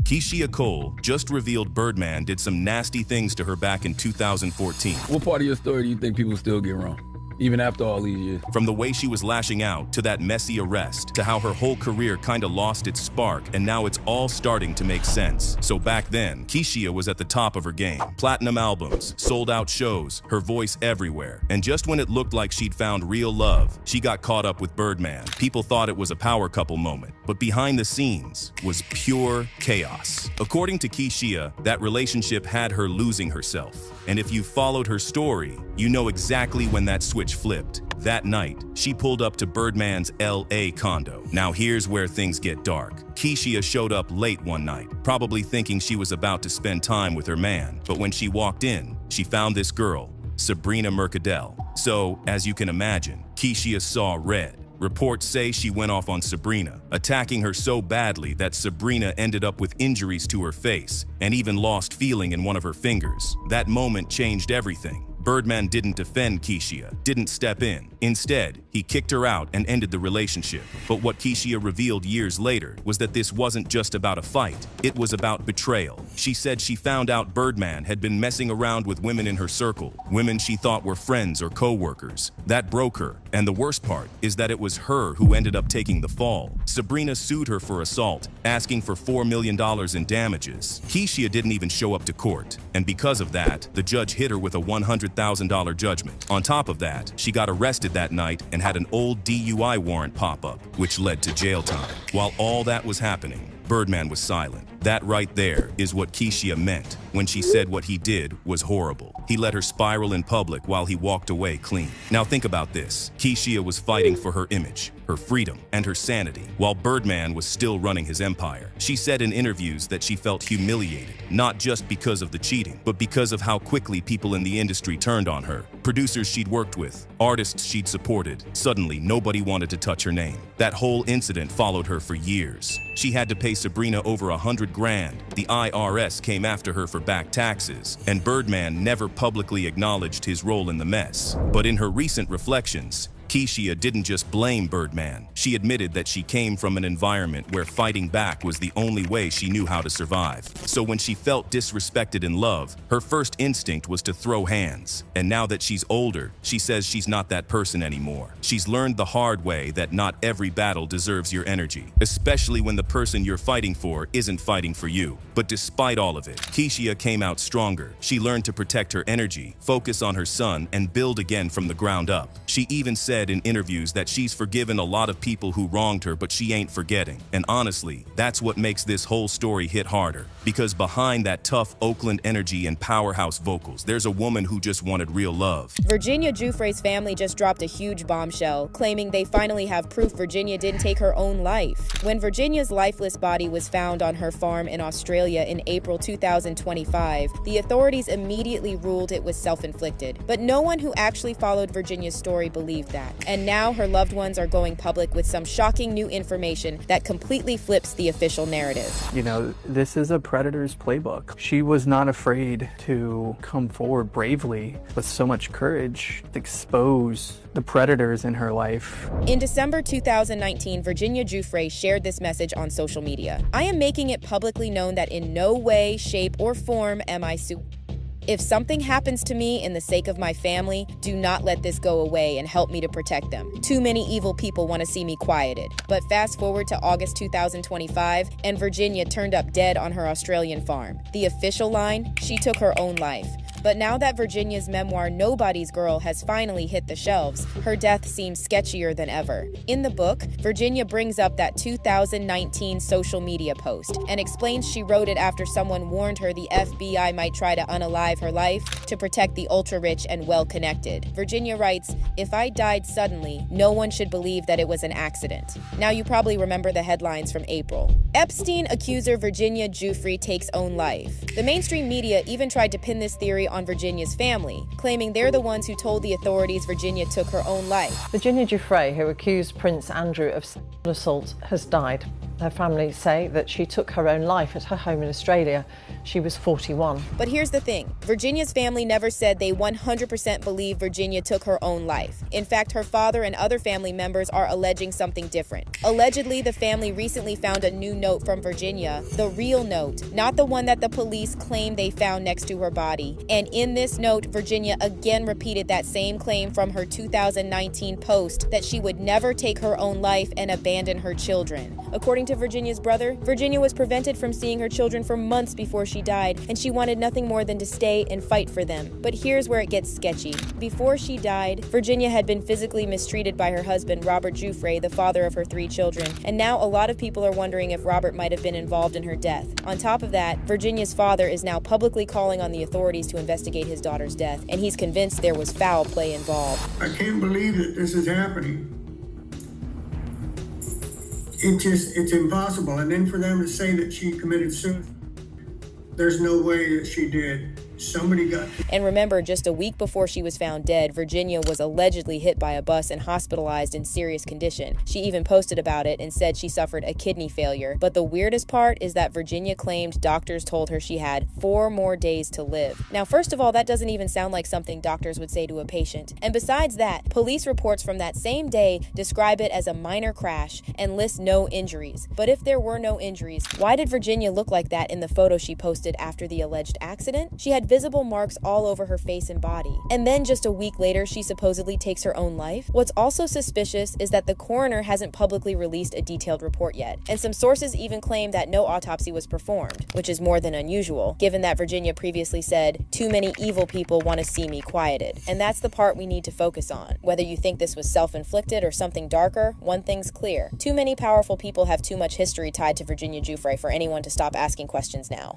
Keyshia Cole just revealed Birdman did some nasty things to her back in 2014. What part of your story do you think people still get wrong, even after all these years? From the way she was lashing out, to that messy arrest, to how her whole career kinda lost its spark, and now it's all starting to make sense. So back then, Keyshia was at the top of her game. Platinum albums, sold out shows, her voice everywhere. And just when it looked like she'd found real love, she got caught up with Birdman. People thought it was a power couple moment, but behind the scenes was pure chaos. According to Keyshia, that relationship had her losing herself. And if you followed her story, you know exactly when that switch flipped. That night, she pulled up to Birdman's LA condo. Now here's where things get dark. Keyshia showed up late one night, probably thinking she was about to spend time with her man. But when she walked in, she found this girl, Sabrina Mercadal. So, as you can imagine, Keyshia saw red. Reports say she went off on Sabrina, attacking her so badly that Sabrina ended up with injuries to her face and even lost feeling in one of her fingers. That moment changed everything. Birdman didn't defend Keyshia, didn't step in. Instead, he kicked her out and ended the relationship. But what Keyshia revealed years later was that this wasn't just about a fight, it was about betrayal. She said she found out Birdman had been messing around with women in her circle, women she thought were friends or co-workers. That broke her, and the worst part is that it was her who ended up taking the fall. Sabrina sued her for assault, asking for $4 million in damages. Keyshia didn't even show up to court, and because of that, the judge hit her with a $100,000 judgment. On top of that, she got arrested that night and had an old DUI warrant pop up, which led to jail time. While all that was happening, Birdman was silent. That right there is what Keyshia meant when she said what he did was horrible. He let her spiral in public while he walked away clean. Now think about this. Keyshia was fighting for her image, her freedom, and her sanity, while Birdman was still running his empire. She said in interviews that she felt humiliated, not just because of the cheating, but because of how quickly people in the industry turned on her. Producers she'd worked with, artists she'd supported, suddenly nobody wanted to touch her name. That whole incident followed her for years. She had to pay Sabrina over $100 grand. The IRS came after her for back taxes, and Birdman never publicly acknowledged his role in the mess. But in her recent reflections, Keyshia didn't just blame Birdman. She admitted that she came from an environment where fighting back was the only way she knew how to survive. So when she felt disrespected in love, her first instinct was to throw hands. And now that she's older, she says she's not that person anymore. She's learned the hard way that not every battle deserves your energy, especially when the person you're fighting for isn't fighting for you. But despite all of it, Keyshia came out stronger. She learned to protect her energy, focus on her son, and build again from the ground up. She even said in interviews that she's forgiven a lot of people who wronged her, but she ain't forgetting. And honestly, that's what makes this whole story hit harder. Because behind that tough Oakland energy and powerhouse vocals, there's a woman who just wanted real love. Virginia Giuffre's family just dropped a huge bombshell, claiming they finally have proof Virginia didn't take her own life. When Virginia's lifeless body was found on her farm in Australia in April 2025, the authorities immediately ruled it was self-inflicted. But no one who actually followed Virginia's story believed that. And now her loved ones are going public with some shocking new information that completely flips the official narrative. You know, this is a predator's playbook. She was not afraid to come forward bravely with so much courage to expose the predators in her life. In December 2019, Virginia Giuffre shared this message on social media. "I am making it publicly known that in no way, shape, or form am I If something happens to me in the sake of my family, do not let this go away and help me to protect them. Too many evil people want to see me quieted." But fast forward to August 2025, and Virginia turned up dead on her Australian farm. The official line: she took her own life. But now that Virginia's memoir Nobody's Girl has finally hit the shelves, her death seems sketchier than ever. In the book, Virginia brings up that 2019 social media post and explains she wrote it after someone warned her the FBI might try to unalive her life to protect the ultra-rich and well-connected. Virginia writes, "If I died suddenly, no one should believe that it was an accident." Now you probably remember the headlines from April. Epstein accuser Virginia Giuffre takes own life. The mainstream media even tried to pin this theory on Virginia's family, claiming they're the ones who told the authorities Virginia took her own life. Virginia Giuffre, who accused Prince Andrew of sexual assault, has died. Her family say that she took her own life at her home in Australia. She was 41. But here's the thing. Virginia's family never said they 100% believe Virginia took her own life. In fact, her father and other family members are alleging something different. Allegedly, the family recently found a new note from Virginia, the real note, not the one that the police claim they found next to her body. And in this note, Virginia again repeated that same claim from her 2019 post that she would never take her own life and abandon her children. According to Virginia's brother, Virginia was prevented from seeing her children for months before she died, and she wanted nothing more than to stay and fight for them. But here's where it gets sketchy. Before she died, Virginia had been physically mistreated by her husband, Robert Giuffre, the father of her 3 children, and now a lot of people are wondering if Robert might have been involved in her death. On top of that, Virginia's father is now publicly calling on the authorities to investigate his daughter's death, and he's convinced there was foul play involved. I can't believe that this is happening. It's impossible. And then for them to say that she committed suicide, there's no way that she did. Somebody got... And remember, just a week before she was found dead, Virginia was allegedly hit by a bus and hospitalized in serious condition. She even posted about it and said she suffered a kidney failure. But the weirdest part is that Virginia claimed doctors told her she had 4 more days to live. Now, first of all, that doesn't even sound like something doctors would say to a patient. And besides that, police reports from that same day describe it as a minor crash and list no injuries. But if there were no injuries, why did Virginia look like that in the photo she posted after the alleged accident? She had visible marks all over her face and body. And then just a week later, she supposedly takes her own life. What's also suspicious is that the coroner hasn't publicly released a detailed report yet. And some sources even claim that no autopsy was performed, which is more than unusual, given that Virginia previously said, "Too many evil people want to see me quieted." And that's the part we need to focus on. Whether you think this was self-inflicted or something darker, one thing's clear. Too many powerful people have too much history tied to Virginia Giuffre for anyone to stop asking questions now.